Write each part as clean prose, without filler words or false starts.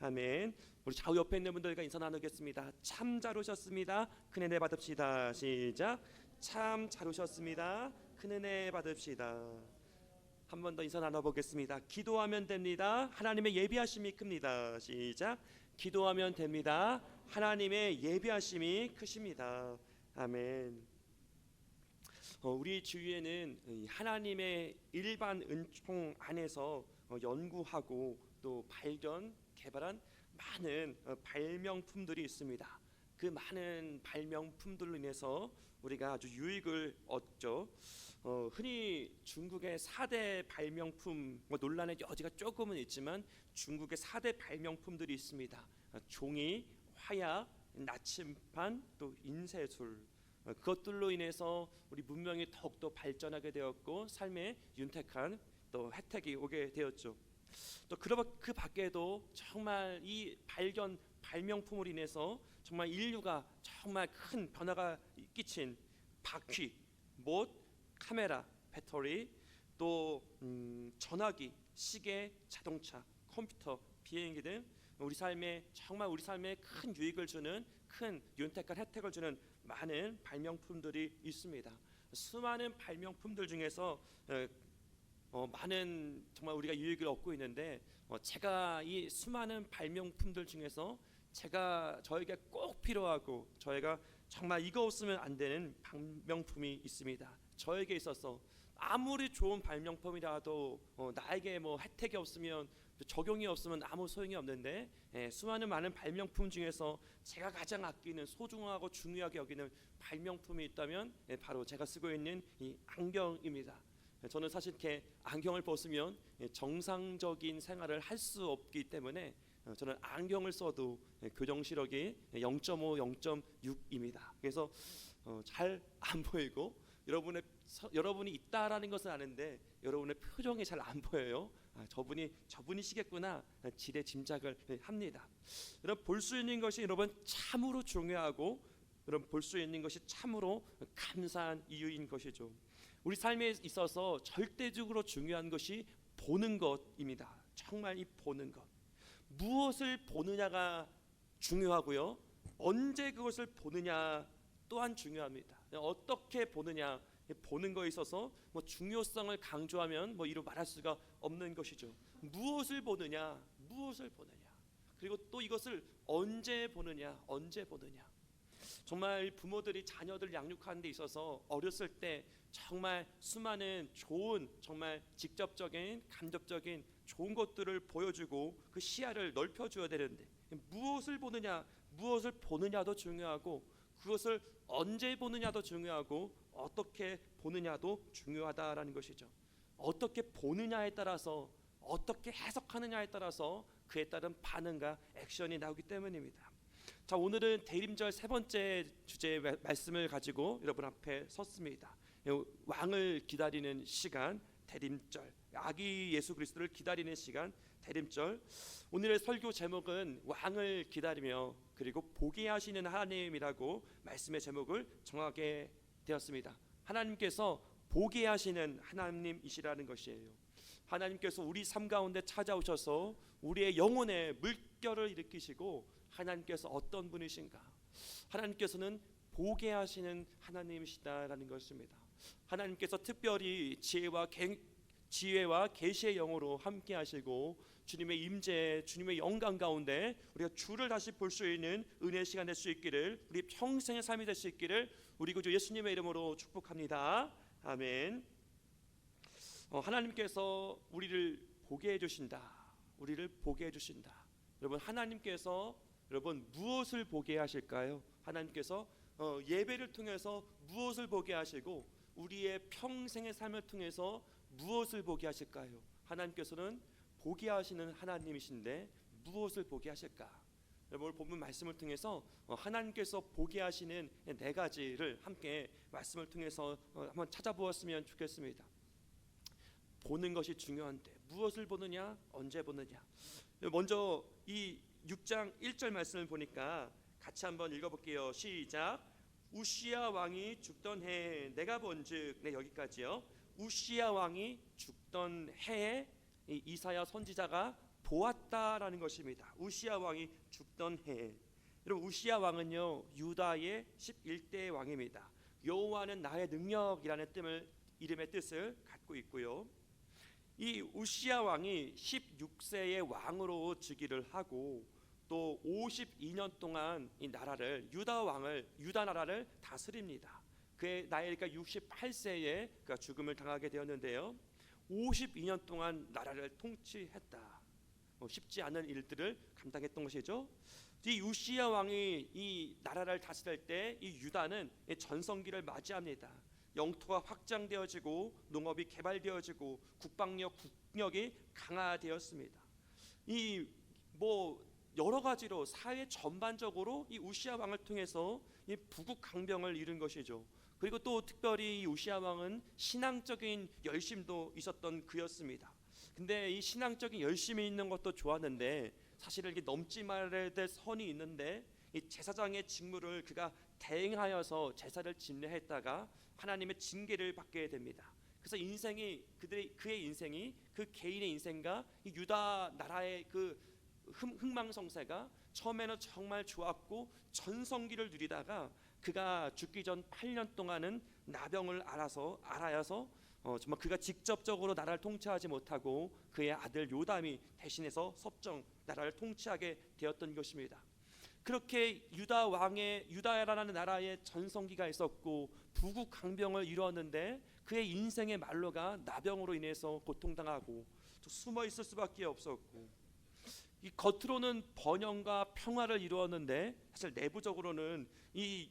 아멘. 우리 좌우 옆에 있는 분들과 인사 나누겠습니다. 참 잘 오셨습니다. 큰 은혜 받읍시다. 시작. 참 잘 오셨습니다. 큰 은혜 받읍시다. 한 번 더 인사 나눠보겠습니다. 기도하면 됩니다. 하나님의 예비하심이 큽니다. 시작. 기도하면 됩니다. 하나님의 예비하심이 크십니다. 아멘. 우리 주위에는 하나님의 일반 은총 안에서 연구하고 또 발견, 개발한 많은 발명품들이 있습니다. 그 많은 발명품들로 인해서 우리가 아주 유익을 얻죠. 흔히 중국의 4대 발명품, 논란의 여지가 조금은 있지만 중국의 4대 발명품들이 있습니다. 종이, 화약, 나침반, 또 인쇄술. 그것들로 인해서 우리 문명이 더욱더 발전하게 되었고 삶에 윤택한 또 혜택이 오게 되었죠. 또 그 밖에도 정말 이 발명품으로 인해서 정말 인류가 정말 큰 변화가 끼친 바퀴, 못, 카메라, 배터리, 또 전화기, 시계, 자동차, 컴퓨터, 비행기 등 우리 삶에 큰 유익을 주는 큰 윤택한 혜택을 주는 많은 발명품들이 있습니다. 수많은 발명품들 중에서 많은 정말 우리가 유익을 얻고 있는데 제가 이 수많은 발명품들 중에서 저에게 꼭 필요하고 저희가 정말 이거 없으면 안 되는 발명품이 있습니다. 저에게 있어서 아무리 좋은 발명품이라도 나에게 혜택이 없으면 적용이 없으면 아무 소용이 없는데 수많은 많은 발명품 중에서 제가 가장 아끼는 소중하고 중요하게 여기는 발명품이 있다면 바로 제가 쓰고 있는 이 안경입니다. 저는 사실 이렇게 안경을 벗으면 정상적인 생활을 할 수 없기 때문에 저는 안경을 써도 교정 시력이 0.5, 0.6입니다. 그래서 잘 안 보이고 여러분이 있다라는 것은 아는데 여러분의 표정이 잘 안 보여요. 저분이시겠구나 지레 짐작을 합니다. 여러분 볼 수 있는 것이 여러분 참으로 중요하고 여러분 볼 수 있는 것이 참으로 감사한 이유인 것이죠. 우리 삶에 있어서 절대적으로 중요한 것이 보는 것입니다. 정말 이 보는 것, 무엇을 보느냐가 중요하고요. 언제 그것을 보느냐 또한 중요합니다. 어떻게 보느냐, 보는 거에 있어서 중요성을 강조하면 이루 말할 수가 없는 것이죠. 무엇을 보느냐, 그리고 또 이것을 언제 보느냐. 정말 부모들이 자녀들 양육하는 데 있어서 어렸을 때 정말 수많은 좋은 정말 직접적인 간접적인 좋은 것들을 보여주고 그 시야를 넓혀줘야 되는데 무엇을 보느냐도 중요하고 그것을 언제 보느냐도 중요하고 어떻게 보느냐도 중요하다라는 것이죠. 어떻게 보느냐에 따라서 어떻게 해석하느냐에 따라서 그에 따른 반응과 액션이 나오기 때문입니다. 자, 오늘은 대림절 세 번째 주제의 말씀을 가지고 여러분 앞에 섰습니다. 왕을 기다리는 시간, 대림절, 아기 예수 그리스도를 기다리는 시간, 대림절. 오늘의 설교 제목은 왕을 기다리며 그리고 보게 하시는 하나님이라고 말씀의 제목을 정하게 되었습니다. 하나님께서 보게 하시는 하나님이시라는 것이에요. 하나님께서 우리 삶 가운데 찾아오셔서 우리의 영혼에 물결을 일으키시고 하나님께서 어떤 분이신가? 하나님께서는 보게 하시는 하나님이시다라는 것입니다. 하나님께서 특별히 지혜와 계시의 영으로 함께 하시고 주님의 임재, 주님의 영광 가운데 우리가 주를 다시 볼 수 있는 은혜의 시간 될 수 있기를, 우리 평생의 삶이 될 수 있기를 우리 구주 예수님의 이름으로 축복합니다. 아멘. 하나님께서 우리를 보게 해주신다. 여러분 하나님께서 무엇을 보게 하실까요? 하나님께서 예배를 통해서 무엇을 보게 하시고 우리의 평생의 삶을 통해서 무엇을 보게 하실까요? 하나님께서는 보게 하시는 하나님이신데 무엇을 보게 하실까? 오늘 본문 말씀을 통해서 하나님께서 보게 하시는 네 가지를 함께 말씀을 통해서 한번 찾아보았으면 좋겠습니다. 보는 것이 중요한데 무엇을 보느냐, 언제 보느냐. 먼저 이 6장 1절 말씀을 보니까 같이 한번 읽어볼게요. 시작. 우시야 왕이 죽던 해에 내가 본즉, 여기까지요. 우시야 왕이 죽던 해에 이사야 선지자가 보았다라는 것입니다. 우시야 왕이 죽던 해. 여러분, 우시야 왕은요 유다의 11대 왕입니다. 여호와는 나의 능력이라는 이름의 뜻을 갖고 있고요. 이 우시야 왕이 16세의 왕으로 즉위를 하고 또 52년 동안 이 나라를 유다 나라를 다스립니다. 그의 나이가 68세에 죽음을 당하게 되었는데요. 52년 동안 나라를 통치했다. 쉽지 않은 일들을 감당했던 것이죠. 이 우시야 왕이 이 나라를 다스릴 때 이 유다는 전성기를 맞이합니다. 영토가 확장되어지고 농업이 개발되어지고 국력이 강화되었습니다. 이 여러 가지로 사회 전반적으로 이 우시야 왕을 통해서 이 부국 강병을 이룬 것이죠. 그리고 또 특별히 이 우시야 왕은 신앙적인 열심도 있었던 그였습니다. 근데 이 신앙적인 열심이 있는 것도 좋았는데 사실 이렇게 넘지 말아야 될 선이 있는데 이 제사장의 직무를 그가 대행하여서 제사를 진례했다가 하나님의 징계를 받게 됩니다. 그래서 그의 인생이 그 개인의 인생과 이 유다 나라의 그 흥망성쇠가 처음에는 정말 좋았고 전성기를 누리다가 그가 죽기 전 8년 동안은 나병을 앓아서 정말 그가 직접적으로 나라를 통치하지 못하고 그의 아들 요담이 대신해서 나라를 통치하게 되었던 것입니다. 그렇게 유다라는 나라의 전성기가 있었고 부국 강병을 이루었는데 그의 인생의 말로가 나병으로 인해서 고통당하고 숨어 있을 수밖에 없었고 이 겉으로는 번영과 평화를 이루었는데 사실 내부적으로는 이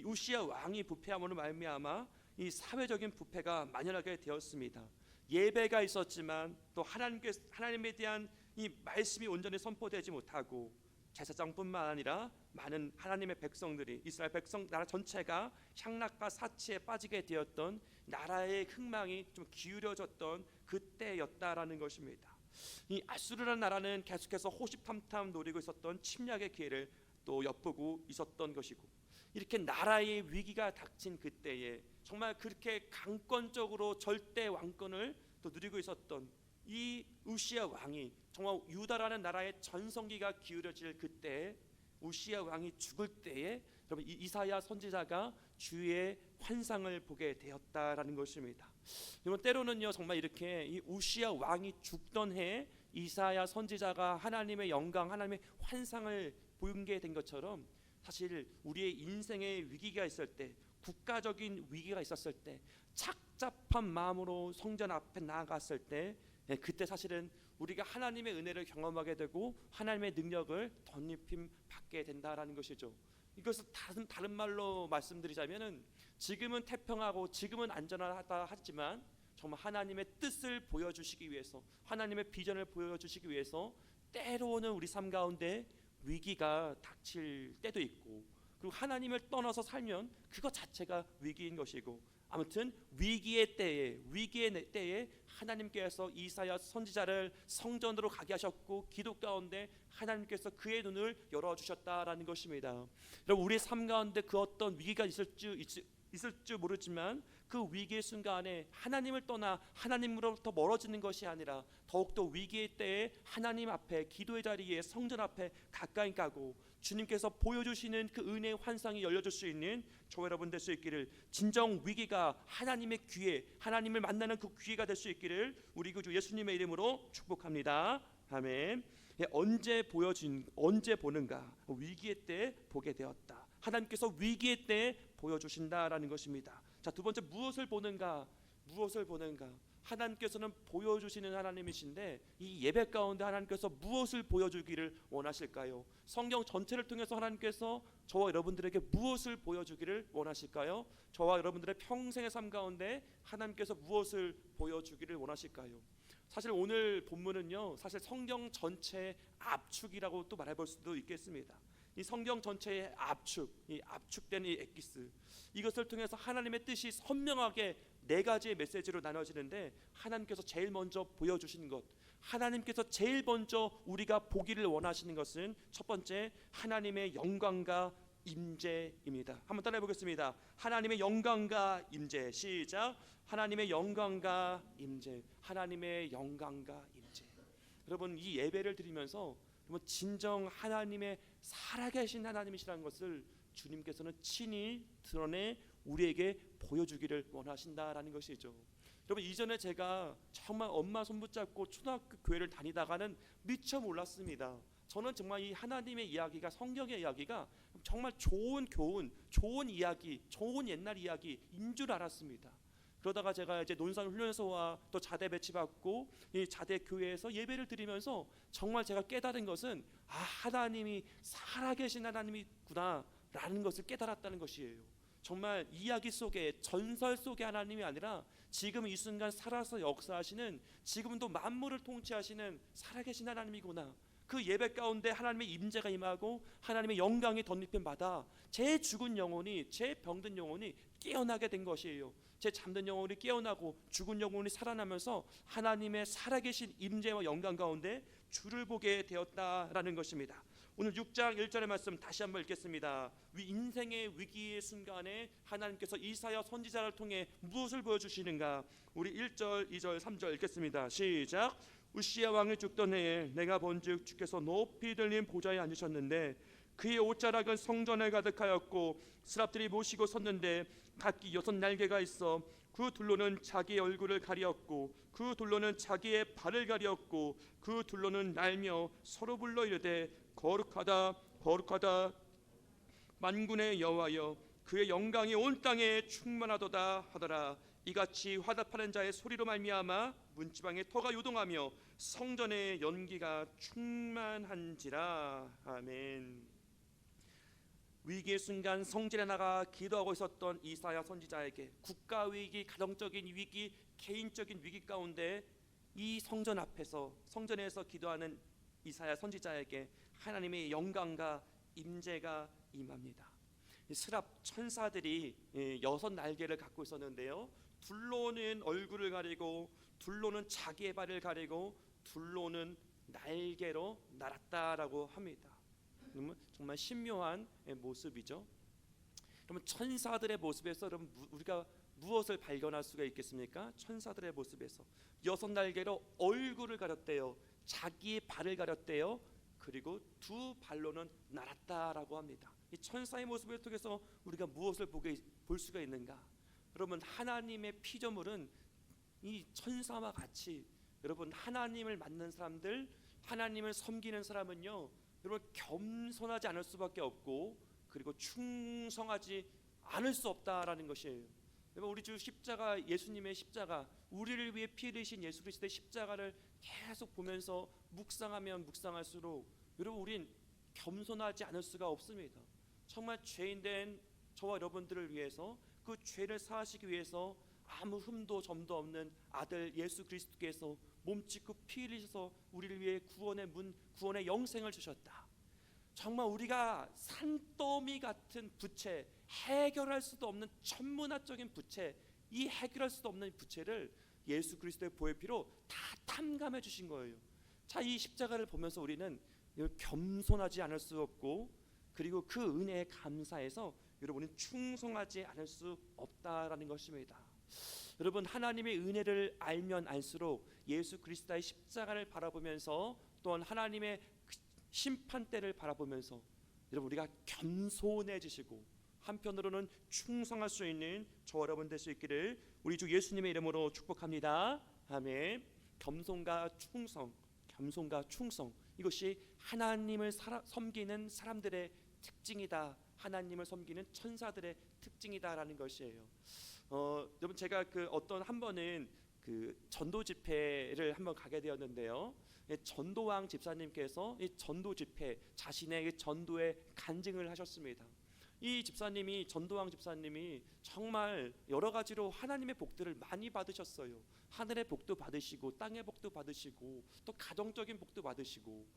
우시야 왕이 부패함으로 말미암아 이 사회적인 부패가 만연하게 되었습니다. 예배가 있었지만 또 하나님에 대한 이 말씀이 온전히 선포되지 못하고 제사장뿐만 아니라 많은 하나님의 백성들이 이스라엘 나라 전체가 향락과 사치에 빠지게 되었던 나라의 흥망이 좀 기울여졌던 그때였다라는 것입니다. 이 아수르라는 나라는 계속해서 호시탐탐 노리고 있었던 침략의 기회를 또 엿보고 있었던 것이고 이렇게 나라의 위기가 닥친 그때에 정말 그렇게 강권적으로 절대 왕권을 또 누리고 있었던 이 우시야 왕이 정말 유다라는 나라의 전성기가 기울어질 그때 우시야 왕이 죽을 때에 여러분 이사야 선지자가 주의 환상을 보게 되었다라는 것입니다. 여러분 때로는요 정말 이렇게 이 우시야 왕이 죽던 해에 이사야 선지자가 하나님의 영광, 하나님의 환상을 보게 된 것처럼 사실 우리의 인생의 위기가 있을 때, 국가적인 위기가 있었을 때, 착잡한 마음으로 성전 앞에 나아갔을 때, 그때 사실은 우리가 하나님의 은혜를 경험하게 되고 하나님의 능력을 덧입힘 받게 된다라는 것이죠. 이것을 다른 말로 말씀드리자면은 지금은 태평하고 지금은 안전하다 하지만 정말 하나님의 뜻을 보여주시기 위해서, 하나님의 비전을 보여주시기 위해서 때로는 우리 삶 가운데 위기가 닥칠 때도 있고, 그리고 하나님을 떠나서 살면 그것 자체가 위기인 것이고, 아무튼 위기의 때에 하나님께서 이사야 선지자를 성전으로 가게 하셨고 기도 가운데 하나님께서 그의 눈을 열어주셨다라는 것입니다. 여러분 우리의 삶 가운데 그 어떤 위기가 있을 줄 모르지만 그 위기의 순간에 하나님을 떠나 하나님으로부터 멀어지는 것이 아니라 더욱더 위기의 때에 하나님 앞에 기도의 자리에 성전 앞에 가까이 가고 주님께서 보여주시는 그 은혜의 환상이 열려줄 수 있는 저와 여러분 될 수 있기를, 진정 위기가 하나님의 기회, 하나님을 만나는 그 기회가 될 수 있기를 우리 구주 예수님의 이름으로 축복합니다. 아멘. 언제 보는가? 위기의 때 보게 되었다. 하나님께서 위기의 때 보여주신다라는 것입니다. 자, 두 번째, 무엇을 보는가? 하나님께서는 보여주시는 하나님이신데 이 예배 가운데 하나님께서 무엇을 보여주기를 원하실까요? 성경 전체를 통해서 하나님께서 저와 여러분들에게 무엇을 보여주기를 원하실까요? 저와 여러분들의 평생의 삶 가운데 하나님께서 무엇을 보여주기를 원하실까요? 사실 오늘 본문은요, 사실 성경 전체의 압축이라고 또 말해볼 수도 있겠습니다. 이 성경 전체의 이 압축된 이 엑기스, 이것을 통해서 하나님의 뜻이 선명하게 네 가지의 메시지로 나눠지는데, 하나님께서 제일 먼저 보여주시는 것, 하나님께서 제일 먼저 우리가 보기를 원하시는 것은 첫 번째, 하나님의 영광과 임재입니다. 한번 따라해 보겠습니다. 하나님의 영광과 임재. 시작. 하나님의 영광과 임재. 하나님의 영광과 임재. 여러분 이 예배를 드리면서 여러분 진정 하나님의 살아계신 하나님이시라는 것을 주님께서는 친히 드러내 우리에게 보여주기를 원하신다라는 것이죠. 여러분 이전에 제가 정말 엄마 손 붙잡고 초등학교 교회를 다니다가는 미처 몰랐습니다. 저는 정말 이 하나님의 이야기가, 성경의 이야기가 정말 좋은 교훈, 좋은 이야기, 좋은 옛날 이야기인 줄 알았습니다. 그러다가 제가 이제 논산 훈련소와 또 자대 배치받고 이 자대 교회에서 예배를 드리면서 정말 제가 깨달은 것은 하나님이 살아계신 하나님이구나라는 것을 깨달았다는 것이에요. 정말 이야기 속에, 전설 속의 하나님이 아니라 지금 이 순간 살아서 역사하시는, 지금도 만물을 통치하시는 살아계신 하나님이구나. 그 예배 가운데 하나님의 임재가 임하고 하나님의 영광이 덧입힘 받아 제 죽은 영혼이, 제 병든 영혼이 깨어나게 된 것이에요. 제 잠든 영혼이 깨어나고 죽은 영혼이 살아나면서 하나님의 살아계신 임재와 영광 가운데 주를 보게 되었다라는 것입니다. 오늘 6장 1절의 말씀 다시 한번 읽겠습니다. 인생의 위기의 순간에 하나님께서 이사야 선지자를 통해 무엇을 보여주시는가? 우리 1절, 2절, 3절 읽겠습니다. 시작. 우시야 왕이 죽던 해에 내가 본즉 주께서 높이 들린 보좌에 앉으셨는데 그의 옷자락은 성전에 가득하였고 스랍들이 모시고 섰는데 각기 6날개가 있어 그 둘로는 자기의 얼굴을 가리었고 그 둘로는 자기의 발을 가리었고 그 둘로는 날며 서로 불러 이르되 거룩하다 거룩하다 만군의 여호와여 그의 영광이 온 땅에 충만하도다 하더라. 이같이 화답하는 자의 소리로 말미암아 문지방의 터가 요동하며 성전의 연기가 충만한지라. 아멘. 위기의 순간 성전에 나가 기도하고 있었던 이사야 선지자에게 국가 위기, 가정적인 위기, 개인적인 위기 가운데 이 성전 앞에서, 성전에서 기도하는 이사야 선지자에게 하나님의 영광과 임재가 임합니다. 스랍 천사들이 6날개를 갖고 있었는데요, 둘로는 얼굴을 가리고 둘로는 자기의 발을 가리고 둘로는 날개로 날았다라고 합니다. 정말 신묘한 모습이죠. 그러면 천사들의 모습에서 여러분 우리가 무엇을 발견할 수가 있겠습니까? 천사들의 모습에서 6날개로 얼굴을 가렸대요, 자기의 발을 가렸대요, 그리고 두 발로는 날았다라고 합니다. 이 천사의 모습을 통해서 우리가 무엇을 볼 수가 있는가? 여러분 하나님의 피조물은 이 천사와 같이, 여러분 하나님을 만난 사람들, 하나님을 섬기는 사람은요, 여러분 겸손하지 않을 수밖에 없고 그리고 충성하지 않을 수 없다라는 것이에요. 여러분 우리 주 십자가, 예수님의 십자가, 우리를 위해 피 흘리신 예수 그리스도의 십자가를 계속 보면서 묵상하면 묵상할수록 여러분 우린 겸손하지 않을 수가 없습니다. 정말 죄인된 저와 여러분들을 위해서, 그 죄를 사하시기 위해서 아무 흠도 점도 없는 아들 예수 그리스도께서 몸짓고 피 흘리셔서 우리를 위해 구원의 문, 구원의 영생을 주셨다. 정말 우리가 산더미 같은 부채, 해결할 수도 없는 천문학적인 부채, 이 해결할 수도 없는 부채를 예수 그리스도의 보혈 피로 다 탐감해 주신 거예요. 자, 이 십자가를 보면서 우리는 겸손하지 않을 수 없고 그리고 그 은혜에 감사해서 여러분은 충성하지 않을 수 없다라는 것입니다. 여러분 하나님의 은혜를 알면 알수록 예수 그리스도의 십자가를 바라보면서 또한 하나님의 심판대를 바라보면서 여러분 우리가 겸손해지시고 한편으로는 충성할 수 있는 저와 여러분 될 수 있기를 우리 주 예수님의 이름으로 축복합니다. 아멘. 겸손과 충성, 겸손과 충성, 이것이 하나님을 섬기는 사람들의 특징이다, 하나님을 섬기는 천사들의 특징이다라는 것이에요. 여러분 제가 어떤 한 번은 전도 집회를 한번 가게 되었는데요, 전도왕 집사님께서 이 전도 집회, 자신의 전도에 간증을 하셨습니다. 이 집사님이, 전도왕 집사님이 정말 여러 가지로 하나님의 복들을 많이 받으셨어요. 하늘의 복도 받으시고 땅의 복도 받으시고 또 가정적인 복도 받으시고,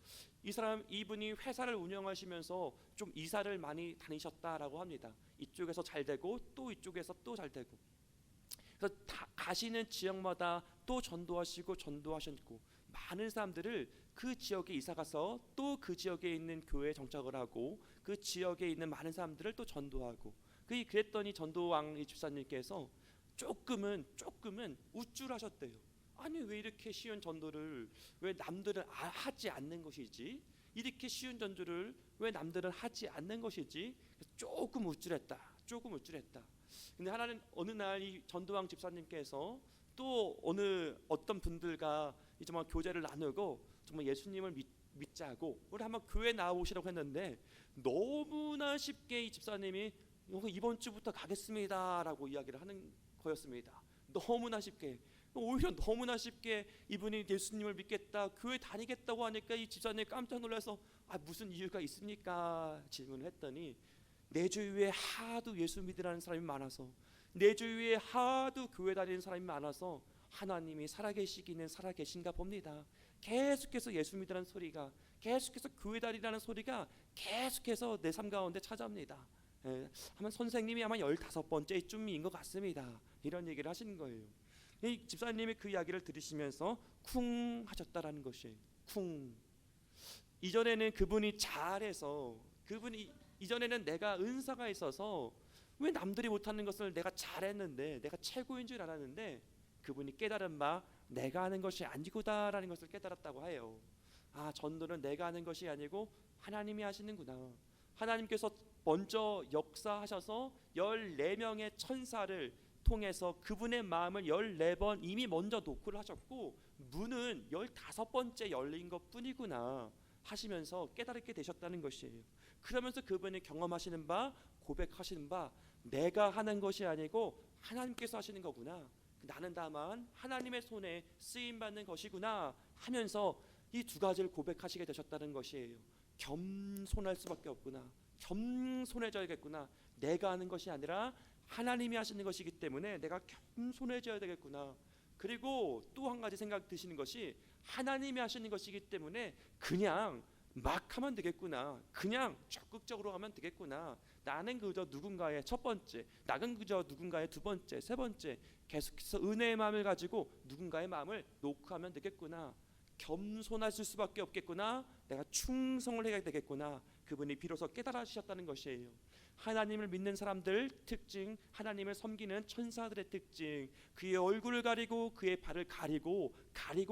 이분이 회사를 운영하시면서 좀 이사를 많이 다니셨다라고 합니다. 이쪽에서 잘 되고 또 이쪽에서 또 잘 되고, 그래서 가시는 지역마다 또 전도하시고 전도하셨고, 많은 사람들을 그 지역에 이사가서 또 그 지역에 있는 교회에 정착을 하고 그 지역에 있는 많은 사람들을 또 전도하고, 그랬더니 전도왕 이 집사님께서 조금은 우쭐하셨대요. 아니 왜 이렇게 쉬운 전도를 왜 남들은 하지 않는 것이지? 이렇게 쉬운 전도를 왜 남들은 하지 않는 것이지? 조금 우쭐했다. 조금 우쭐했다. 근데 하나는 어느 날 이 전도왕 집사님께서 또 어떤 분들과 정말 교제를 나누고 정말 예수님을 믿자고 우리 한번 교회 나오시라고 했는데 너무나 쉽게 이 집사님이 이번 주부터 가겠습니다라고 이야기를 하는 거였습니다. 너무나 쉽게, 오히려 너무나 쉽게 이분이 예수님을 믿겠다, 교회 다니겠다고 하니까 이 집사님이 깜짝 놀라서 무슨 이유가 있습니까? 질문을 했더니 내 주위에 하도 예수 믿으라는 사람이 많아서, 내 주위에 하도 교회 다니는 사람이 많아서 하나님이 살아계시기는 살아계신가 봅니다. 계속해서 예수 믿으라는 소리가, 계속해서 교회 다니라는 소리가 계속해서 내 삶 가운데 찾아옵니다. 아마 선생님이 아마 15번째쯤인 것 같습니다. 이런 얘기를 하시는 거예요. 이 집사님이 그 이야기를 들으시면서 쿵 하셨다라는 것이에요. 쿵. 이전에는 그분이 잘해서, 그분이 이전에는 내가 은사가 있어서 왜 남들이 못하는 것을 내가 잘했는데, 내가 최고인 줄 알았는데, 그분이 깨달은 바 내가 하는 것이 아니구나라는 것을 깨달았다고 해요. 전도는 내가 하는 것이 아니고 하나님이 하시는구나. 하나님께서 먼저 역사하셔서 14명의 천사를 통해서 그분의 마음을 14번 이미 먼저 노크를 하셨고 문은 15번째 열린 것 뿐이구나 하시면서 깨달게 되셨다는 것이에요. 그러면서 그분이 경험하시는 바, 고백하시는 바, 내가 하는 것이 아니고 하나님께서 하시는 거구나, 나는 다만 하나님의 손에 쓰임받는 것이구나 하면서 이 두 가지를 고백하시게 되셨다는 것이에요. 겸손할 수밖에 없구나, 겸손해져야겠구나, 내가 하는 것이 아니라 하나님이 하시는 것이기 때문에 내가 겸손해져야 되겠구나. 그리고 또 한 가지 생각 드시는 것이 하나님이 하시는 것이기 때문에 그냥 막 하면 되겠구나, 그냥 적극적으로 하면 되겠구나, 나는 그저 누군가의 첫 번째, 나는 그저 누군가의 두 번째, 세 번째, 계속해서 은혜의 마음을 가지고 누군가의 마음을 녹화하면 되겠구나, 겸손하실 수밖에 없겠구나, 내가 충성을 해야 되겠구나. 그분이 비로소 깨달으셨다는 것이에요. 하나님을 믿는 사람들 특징, 하나님을 섬기는 천사들의 특징, 그의 얼굴을 가리고 그의 발을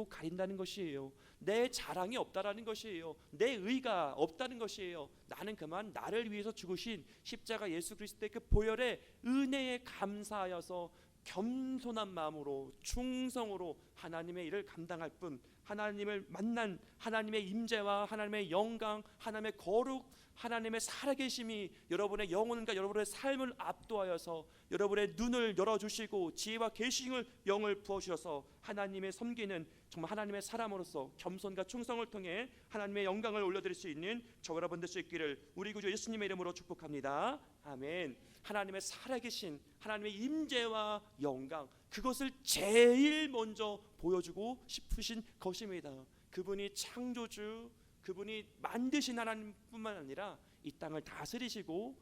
가린다는 것이에요. 내 자랑이 없다라는 것이에요. 내 의가 없다는 것이에요. 나는 그만 나를 위해서 죽으신 십자가 예수 그리스도의 그 보혈의 은혜에 감사하여서 겸손한 마음으로 충성으로 하나님의 일을 감당할 뿐, 하나님을 만난 하나님의 임재와 하나님의 영광, 하나님의 거룩, 하나님의 살아계심이 여러분의 영혼과 여러분의 삶을 압도하여서 여러분의 눈을 열어주시고 지혜와 계시의 영을 부어주셔서 하나님의 섬기는 정말 하나님의 사람으로서 겸손과 충성을 통해 하나님의 영광을 올려드릴 수 있는 저와 여러분 될 수 있기를 우리 구주 예수님의 이름으로 축복합니다. 아멘. 하나님의 살아계신 하나님의 임재와 영광, 그것을 제일 먼저 보여주고 싶으신 것입니다. 그분이 창조주, 그분이 만드신 하나님뿐만 아니라 이 땅을 다스리시고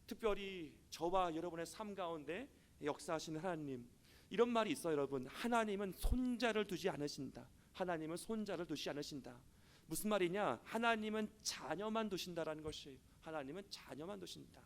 특별히 저와 여러분의 삶 가운데 역사하시는 하나님. 이런 말이 있어요, 여러분. 하나님은 손자를 두지 않으신다. 하나님은 손자를 두지 않으신다. 무슨 말이냐? 하나님은 자녀만 두신다라는 것이, 하나님은 자녀만 두신다.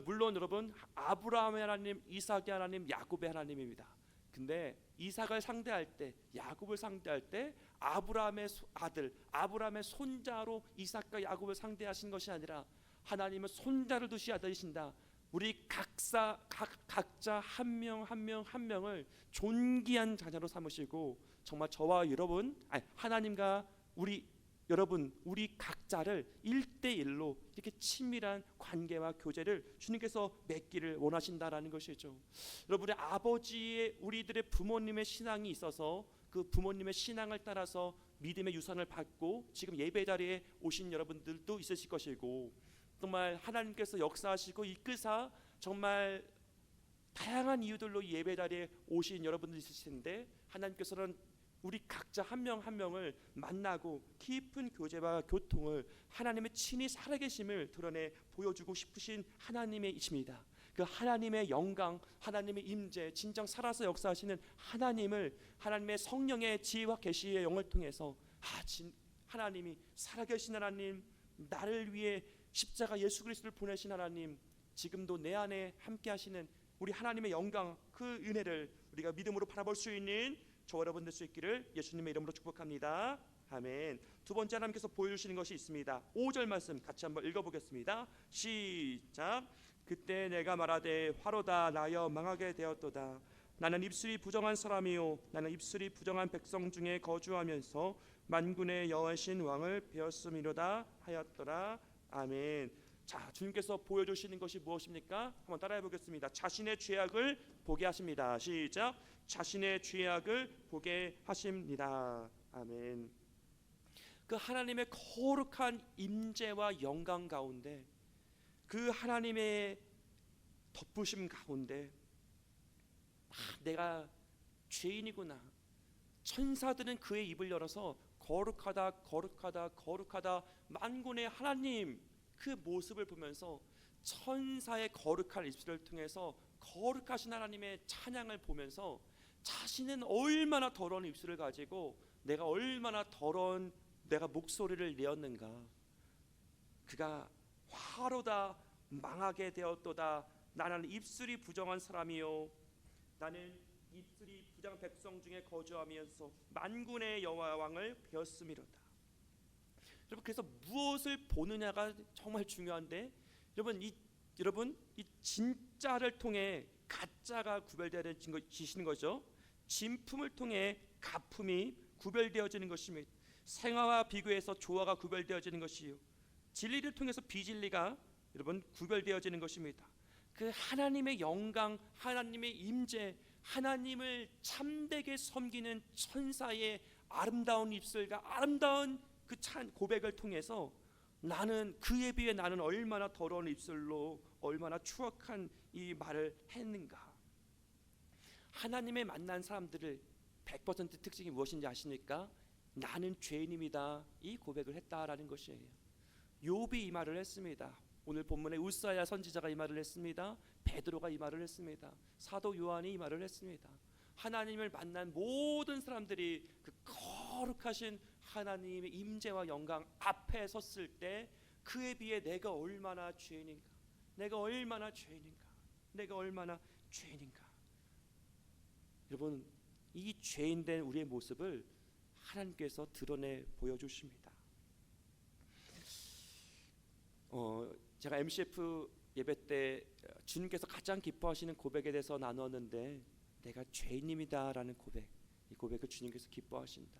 물론 여러분, 아브라함의 하나님, 이삭의 하나님, 야곱의 하나님입니다. 근데 이삭을 상대할 때, 야곱을 상대할 때 아브라함의 아들, 아브라함의 손자로 이삭과 야곱을 상대하신 것이 아니라 하나님은 손자를 두시 않으신다. 우리 각자 한 명 한 명을 존귀한 자녀로 삼으시고 정말 저와 여러분, 하나님과 우리 각자를 1대1로 이렇게 친밀한 관계와 교제를 주님께서 맺기를 원하신다라는 것이죠. 여러분의 아버지의, 우리들의 부모님의 신앙이 있어서 그 부모님의 신앙을 따라서 믿음의 유산을 받고 지금 예배 자리에 오신 여러분들도 있으실 것이고, 정말 하나님께서 역사하시고 이끄사 정말 다양한 이유들로 예배 자리에 오신 여러분들 있으실 텐데, 하나님께서는 우리 각자 한 명 한 명을 만나고 깊은 교제와 교통을, 하나님의 친히 살아계심을 드러내 보여주고 싶으신 하나님의 이십니다. 그 하나님의 영광, 하나님의 임재, 진정 살아서 역사하시는 하나님을, 하나님의 성령의 지혜와 계시의 영을 통해서 하나님이 살아계신 하나님, 나를 위해 십자가 예수 그리스도를 보내신 하나님, 지금도 내 안에 함께 하시는 우리 하나님의 영광, 그 은혜를 우리가 믿음으로 바라볼 수 있는 저와 여러분 될 수 있기를 예수님의 이름으로 축복합니다. 아멘. 두 번째 하나님께서 보여주시는 것이 있습니다. 5절 말씀 같이 한번 읽어보겠습니다. 시작. 그때 내가 말하되 화로다 나여 망하게 되었도다. 나는 입술이 부정한 사람이요 나는 입술이 부정한 백성 중에 거주하면서 만군의 여호와신 왕을 배웠음이로다 하였더라. 아멘. 자, 주님께서 보여주시는 것이 무엇입니까? 한번 따라해 보겠습니다. 자신의 죄악을 보게 하십니다. 시작. 자신의 죄악을 보게 하십니다. 아멘. 그 하나님의 거룩한 임재와 영광 가운데, 그 하나님의 덮으심 가운데 내가 죄인이구나. 천사들은 그의 입을 열어서 거룩하다 거룩하다 거룩하다 만군의 하나님 그 모습을 보면서 천사의 거룩한 입술을 통해서 거룩하신 하나님의 찬양을 보면서 자신은 얼마나 더러운 입술을 가지고 내가 얼마나 더러운 내가 목소리를 내었는가. 그가 화로다 망하게 되었도다. 나는 입술이 부정한 사람이요 나는 입술이 부정한 백성 중에 거주하면서 만군의 여호와 왕을 배웠음이로다. 여러분, 그래서 무엇을 보느냐가 정말 중요한데, 여러분 이 진짜를 통해 가짜가 구별되어지는 거죠. 진품을 통해 가품이 구별되어지는 것입니다. 생화와 비교해서 조화가 구별되어지는 것이요 진리를 통해서 비진리가 여러분 구별되어지는 것입니다. 그 하나님의 영광, 하나님의 임재, 하나님을 참되게 섬기는 천사의 아름다운 입술과 아름다운 그 찬 고백을 통해서 나는 그에 비해 나는 얼마나 더러운 입술로 얼마나 추악한 이 말을 했는가. 하나님의 만난 사람들을 100% 특징이 무엇인지 아십니까? 나는 죄인입니다. 이 고백을 했다라는 것이에요. 욥이 이 말을 했습니다. 오늘 본문에 우사야 선지자가 이 말을 했습니다. 베드로가 이 말을 했습니다. 사도 요한이 이 말을 했습니다. 하나님을 만난 모든 사람들이 그 거룩하신 하나님의 임재와 영광 앞에 섰을 때 그에 비해 내가 얼마나 죄인인가, 내가 얼마나 죄인인가, 내가 얼마나 죄인인가. 여러분, 이 죄인된 우리의 모습을 하나님께서 드러내 보여주십니다. 제가 MCF 예배 때 주님께서 가장 기뻐하시는 고백에 대해서 나누었는데, 내가 죄인입니다라는 고백, 이 고백을 주님께서 기뻐하신다.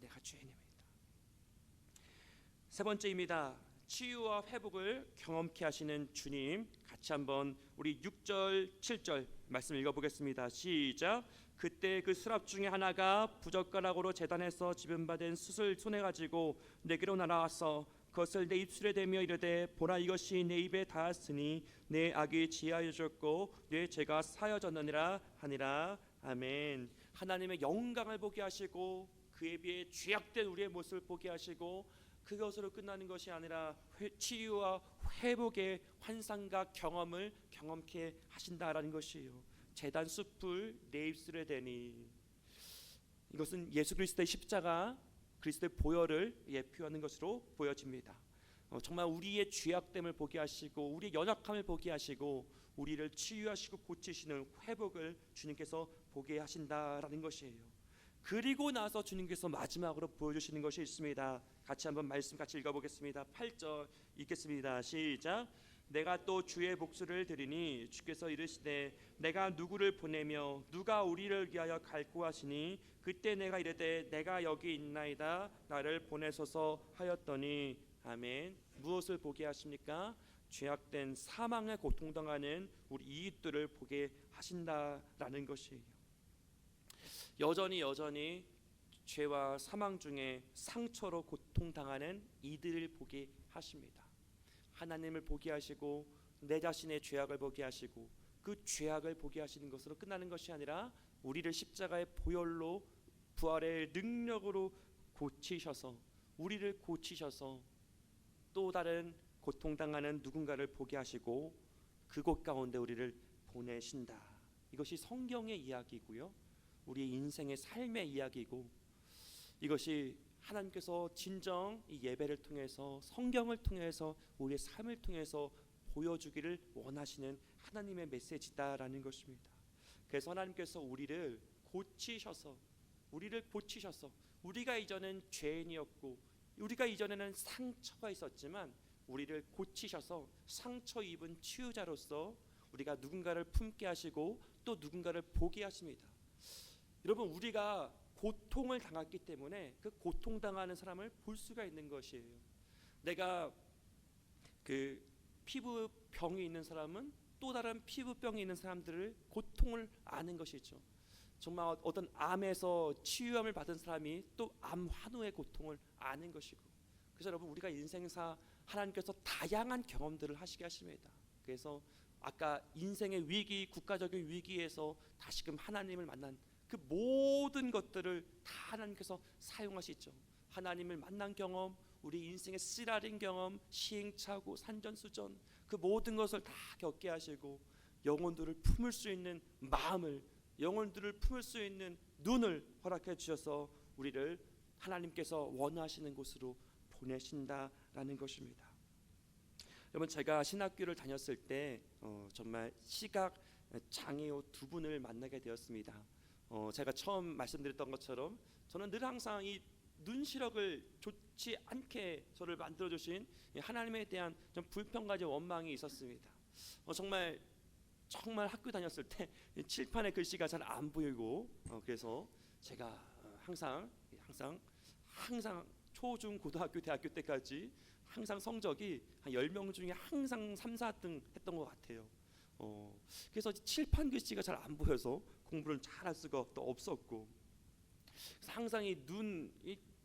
내가 죄인입니다. 세 번째입니다. 치유와 회복을 경험케 하시는 주님. 같이 한번 우리 6절 7절 말씀 읽어보겠습니다. 시작. 그때 그 수랍 중에 하나가 부젓가락으로 제단에서 지분받은 숯을 손에 가지고 내게로 날아와서 그것을 내 입술에 대며 이르되 보라 이것이 내 입에 닿았으니 내 악이 지하여졌고 내 죄가 사여졌느니라 하니라. 아멘. 하나님의 영광을 보게 하시고 그에 비해 죄악된 우리의 모습을 보게 하시고 그것으로 끝나는 것이 아니라 치유와 회복의 환상과 경험을 경험케 하신다라는 것이에요. 제단 숯불 내 입술에 대니, 이것은 예수 그리스도의 십자가, 그리스도의 보혈을 예표하는 것으로 보여집니다. 정말 우리의 죄악됨을 보게 하시고 우리의 연약함을 보게 하시고 우리를 치유하시고 고치시는 회복을 주님께서 보게 하신다라는 것이에요. 그리고 나서 주님께서 마지막으로 보여주시는 것이 있습니다. 같이 한번 말씀 같이 읽어보겠습니다. 8절 읽겠습니다. 시작. 내가 또 주의 목소리를 들으니 주께서 이르시되 내가 누구를 보내며 누가 우리를 위하여 갈고 하시니 그때 내가 이르되 내가 여기 있나이다 나를 보내소서 하였더니. 아멘. 무엇을 보게 하십니까? 죄악된 사망의 고통당하는 우리 이웃들을 보게 하신다라는 것이에요. 여전히 죄와 사망 중에 상처로 고통당하는 이들을 보게 하십니다. 하나님을 보게 하시고 내 자신의 죄악을 보게 하시고 그 죄악을 보게 하시는 것으로 끝나는 것이 아니라 우리를 십자가의 보혈로 부활의 능력으로 고치셔서 우리를 고치셔서 또 다른 고통당하는 누군가를 보게 하시고 그곳 가운데 우리를 보내신다. 이것이 성경의 이야기고요. 우리의 인생의 삶의 이야기고, 이것이 하나님께서 진정 이 예배를 통해서 성경을 통해서 우리의 삶을 통해서 보여주기를 원하시는 하나님의 메시지다라는 것입니다. 그래서 하나님께서 우리를 고치셔서 우리를 고치셔서 우리가 이전엔 죄인이었고 우리가 이전에는 상처가 있었지만 우리를 고치셔서 상처 입은 치유자로서 우리가 누군가를 품게 하시고 또 누군가를 보게 하십니다. 여러분, 우리가 고통을 당했기 때문에 그 고통당하는 사람을 볼 수가 있는 것이에요. 내가 그 피부병이 있는 사람은 또 다른 피부병이 있는 사람들을 고통을 아는 것이죠. 정말 어떤 암에서 치유함을 받은 사람이 또 암 환우의 고통을 아는 것이고, 그래서 여러분, 우리가 인생사 하나님께서 다양한 경험들을 하시게 하십니다. 그래서 아까 인생의 위기, 국가적인 위기에서 다시금 하나님을 만난 그 모든 것들을 다 하나님께서 사용하시죠. 하나님을 만난 경험, 우리 인생의 쓰라린 경험, 시행착오, 산전수전, 그 모든 것을 다 겪게 하시고 영혼들을 품을 수 있는 마음을, 영혼들을 품을 수 있는 눈을 허락해 주셔서 우리를 하나님께서 원하시는 곳으로 보내신다라는 것입니다. 여러분, 제가 신학교를 다녔을 때 정말 시각 장애우 두 분을 만나게 되었습니다. 제가 처음 말씀드렸던 것처럼 저는 늘 항상 이 눈시력을 좋지 않게 저를 만들어주신 하나님에 대한 좀 불평까지 원망이 있었습니다. 정말 학교 다녔을 때 칠판에 글씨가 잘 안 보이고 그래서 제가 항상 초중 고등학교 대학교 때까지 항상 성적이 한 10명 중에 항상 3, 4등 했던 것 같아요. 그래서 칠판 글씨가 잘 안 보여서 공부를 잘할 수가 또 없었고, 그래서 항상 이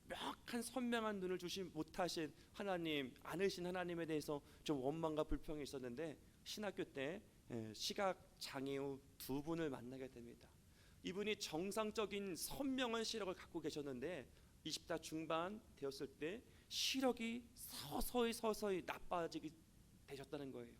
명확한 선명한 눈을 주시 못하신 하나님, 않으신 하나님에 대해서 좀 원망과 불평이 있었는데 신학교 때 시각 장애우 두 분을 만나게 됩니다. 이분이 정상적인 선명한 시력을 갖고 계셨는데 20대 중반 되었을 때 시력이 서서히 나빠지게 되셨다는 거예요.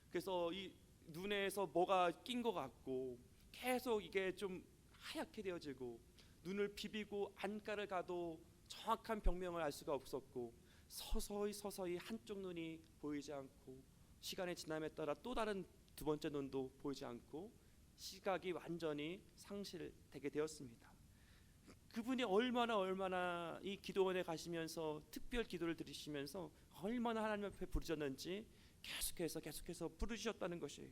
그래서 이 눈에서 뭐가 낀 것 같고 계속 이게 좀 하얗게 되어지고 눈을 비비고 안과를 가도 정확한 병명을 알 수가 없었고 서서히 한쪽 눈이 보이지 않고 시간이 지남에 따라 또 다른 두 번째 눈도 보이지 않고 시각이 완전히 상실되게 되었습니다. 그분이 얼마나 이 기도원에 가시면서 특별 기도를 드리시면서 얼마나 하나님 앞에 부르셨는지 계속해서 부르셨다는 것이에요.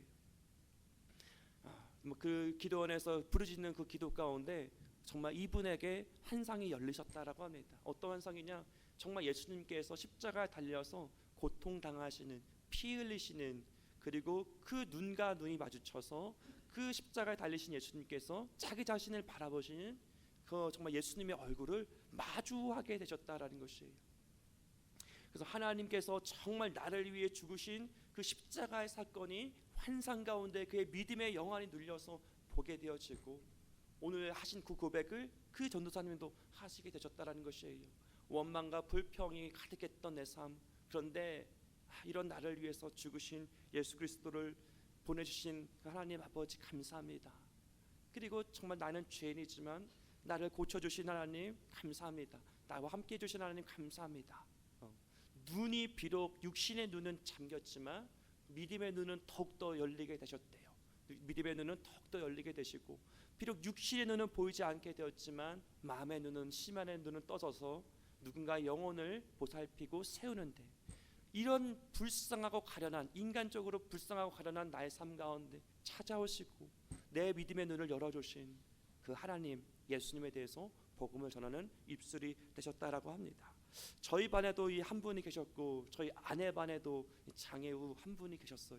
그 기도원에서 부르짖는 그 기도 가운데 정말 이분에게 환상이 열리셨다라고 합니다. 어떤 환상이냐? 정말 예수님께서 십자가에 달려서 고통당하시는, 피 흘리시는, 그리고 그 눈과 눈이 마주쳐서 그 십자가에 달리신 예수님께서 자기 자신을 바라보시는 그 정말 예수님의 얼굴을 마주하게 되셨다라는 것이에요. 그래서 하나님께서 정말 나를 위해 죽으신 그 십자가의 사건이 환상 가운데 그의 믿음의 영안이 눌려서 보게 되어지고 오늘 하신 그 고백을 그 전도사님도 하시게 되셨다라는 것이에요. 원망과 불평이 가득했던 내 삶, 그런데 이런 나를 위해서 죽으신 예수 그리스도를 보내주신 하나님 아버지 감사합니다. 그리고 정말 나는 죄인이지만 나를 고쳐주신 하나님 감사합니다. 나와 함께 해주신 하나님 감사합니다. 눈이 비록 육신의 눈은 잠겼지만 믿음의 눈은 더욱더 열리게 되셨대요. 믿음의 눈은 더욱더 열리게 되시고 비록 육신의 눈은 보이지 않게 되었지만 마음의 눈은, 심안의 눈은 떠져서 누군가의 영혼을 보살피고 세우는데, 이런 불쌍하고 가련한, 인간적으로 불쌍하고 가련한 나의 삶 가운데 찾아오시고 내 믿음의 눈을 열어주신 그 하나님, 예수님에 대해서 복음을 전하는 입술이 되셨다라고 합니다. 저희 반에도 이 한 분이 계셨고 저희 아내 반에도 장애우 한 분이 계셨어요.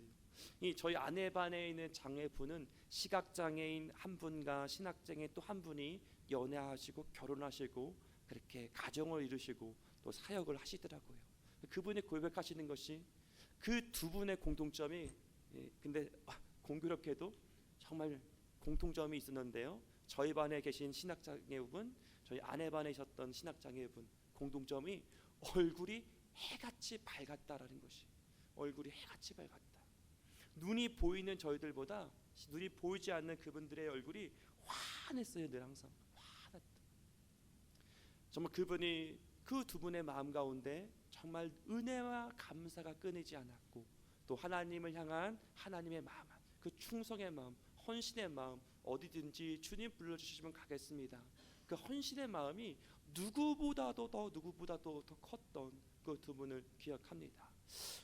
이 저희 아내 반에 있는 장애분은 시각장애인 한 분과 신학장애 또 한 분이 연애하시고 결혼하시고 그렇게 가정을 이루시고 또 사역을 하시더라고요. 그분이 고백하시는 것이 그 두 분의 공통점이, 근데 공교롭게도 정말 공통점이 있었는데요. 저희 반에 계신 신학장애분, 저희 아내 반에 있었던 신학장애분 공통점이 얼굴이 해같이 밝았다라는 것이, 얼굴이 해같이 밝았다. 눈이 보이는 저희들보다 눈이 보이지 않는 그분들의 얼굴이 환했어요. 늘 항상 환했다. 정말 그분이 그 두 분의 마음 가운데 정말 은혜와 감사가 끊이지 않았고 또 하나님을 향한 하나님의 마음, 그 충성의 마음, 헌신의 마음, 어디든지 주님 불러주시면 가겠습니다. 그 헌신의 마음이 누구보다도 더 컸던 그 두 분을 기억합니다.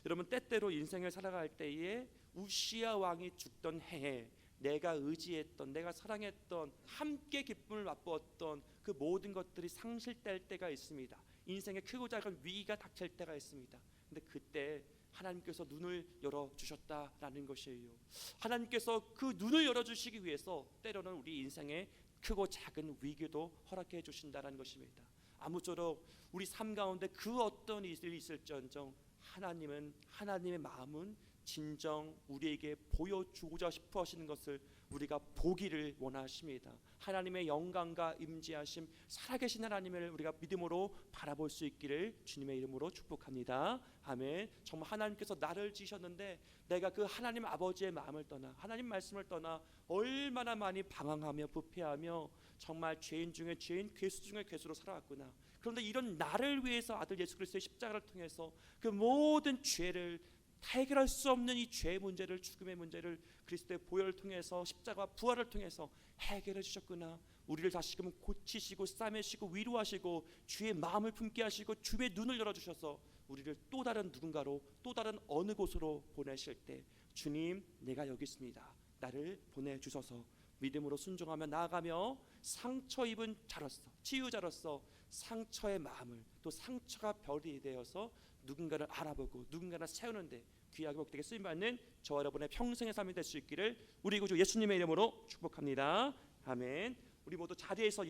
여러분, 때때로 인생을 살아갈 때에 우시야 왕이 죽던 해에 내가 의지했던, 내가 사랑했던, 함께 기쁨을 맛보았던 그 모든 것들이 상실될 때가 있습니다. 인생의 크고 작은 위기가 닥칠 때가 있습니다. 근데 그때 하나님께서 눈을 열어주셨다라는 것이에요. 하나님께서 그 눈을 열어주시기 위해서 때로는 우리 인생의 크고 작은 위기도 허락해 주신다는 것입니다. 아무쪼록 우리 삶 가운데 그 어떤 일이 있을지언정 하나님의 마음은 진정 우리에게 보여주고자 싶어 하시는 것을 우리가 보기를 원하십니다. 하나님의 영광과 임재하심, 살아계신 하나님을 우리가 믿음으로 바라볼 수 있기를 주님의 이름으로 축복합니다. 아멘. 정말 하나님께서 나를 지으셨는데 내가 그 하나님 아버지의 마음을 떠나, 하나님 말씀을 떠나 얼마나 많이 방황하며 부패하며 정말 죄인 중에 죄인, 괴수 중에 괴수로 살아왔구나. 그런데 이런 나를 위해서 아들 예수 그리스도의 십자가를 통해서 그 모든 죄를 해결할 수 없는 이 죄의 문제를, 죽음의 문제를 그리스도의 보혈을 통해서, 십자가 부활을 통해서 해결해 주셨구나. 우리를 다시금 고치시고 싸매시고 위로하시고 주의 마음을 품게 하시고 주의 눈을 열어주셔서 우리를 또 다른 누군가로, 또 다른 어느 곳으로 보내실 때 주님, 내가 여기 있습니다, 나를 보내주셔서 믿음으로 순종하며 나아가며 상처 입은 자로서, 치유자로서 상처의 마음을, 또 상처가 별이 되어서 누군가를 알아보고 누군가를 세우는데 귀하게 복되게 쓰임받는 저와 여러분의 평생의 삶이 될 수 있기를 우리 구주 예수님의 이름으로 축복합니다. 아멘. 우리 모두 자리에서